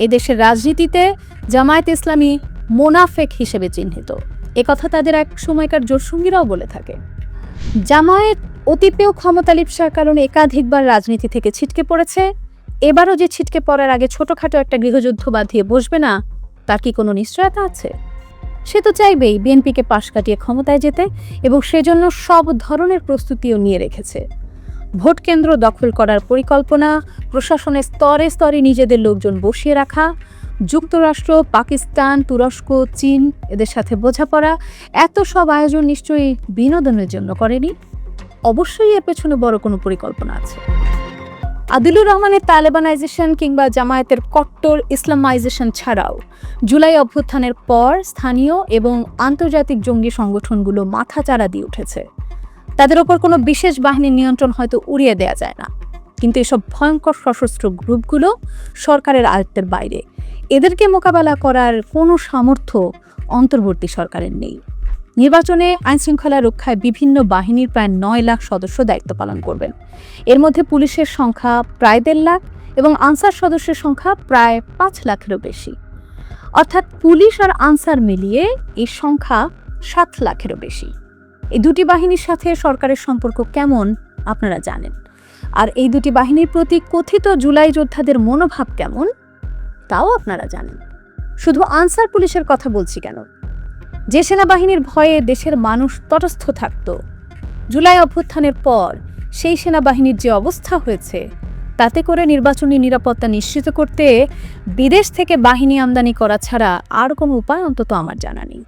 এদেশের রাজনীতিতে জামায়াত ইসলামী মোনাফেক হিসেবে চিহ্নিত। একথা তাদের এক সময়কার জোটসঙ্গীরাও বলে থাকে। জামায়াত অতিপেয় ক্ষমতা লিপ্সার কারণে একাধিকবার রাজনীতি থেকে ছিটকে পড়েছে। এবারও যে ছিটকে পড়ার আগে ছোটখাটো একটা গৃহযুদ্ধ বাঁধিয়ে বসবে না, তার কি কোনো নিশ্চয়তা আছে? সে তো চাইবেই বিএনপিকে পাশ কাটিয়ে ক্ষমতায় যেতে, এবং সেজন্য সব ধরনের প্রস্তুতিও নিয়ে রেখেছে। ভোট কেন্দ্র দখল করার পরিকল্পনা, প্রশাসনের স্তরে স্তরে নিজেদের লোকজন বসিয়ে রাখা, যুক্তরাষ্ট্র, পাকিস্তান, তুরস্ক, চীন এদের সাথে বোঝাপড়া, এত সব আয়োজন নিশ্চয়ই বিনোদনের জন্য করেনি। অবশ্যই এর পেছনে বড় কোনো পরিকল্পনা আছে। আদিলুর রহমানের তালেবানাইজেশন কিংবা জামায়াতের কট্টর ইসলামাইজেশন ছাড়াও জুলাই অভ্যুত্থানের পর স্থানীয় এবং আন্তর্জাতিক জঙ্গি সংগঠনগুলো মাথাচাড়া দিয়ে উঠেছে। তাদের ওপর কোনো বিশেষ বাহিনীর নিয়ন্ত্রণ হয়তো উড়িয়ে দেয়া যায় না, কিন্তু এসব ভয়ঙ্কর সশস্ত্র গ্রুপগুলো সরকারের আয়ত্তের বাইরে। এদেরকে মোকাবেলা করার কোনো সামর্থ্য অন্তর্বর্তী সরকারের নেই। নির্বাচনে আইনশৃঙ্খলা রক্ষায় বিভিন্ন বাহিনীর প্রায় 9 লাখ সদস্য দায়িত্ব পালন করবেন। এর মধ্যে পুলিশের সংখ্যা প্রায় 1.5 লাখ এবং আনসার সদস্যের সংখ্যা প্রায় 5 লাখেরও বেশি। অর্থাৎ পুলিশ আর আনসার মিলিয়ে এই সংখ্যা 7 লাখেরও বেশি। এই দুটি বাহিনীর সাথে সরকারের সম্পর্ক কেমন আপনারা জানেন, আর এই দুটি বাহিনীর প্রতি কথিত জুলাই যোদ্ধাদের মনোভাব কেমন তাও আপনারা জানেন। শুধু আনসার পুলিশের কথা বলছি কেন? যে সেনাবাহিনীর ভয়ে দেশের মানুষ তটস্থ থাকত, জুলাই অভ্যুত্থানের পর সেই সেনাবাহিনীর যে অবস্থা হয়েছে, তাতে করে নির্বাচনী নিরাপত্তা নিশ্চিত করতে বিদেশ থেকে বাহিনী আমদানি করা ছাড়া আর কোনো উপায় অন্তত আমার জানা নেই।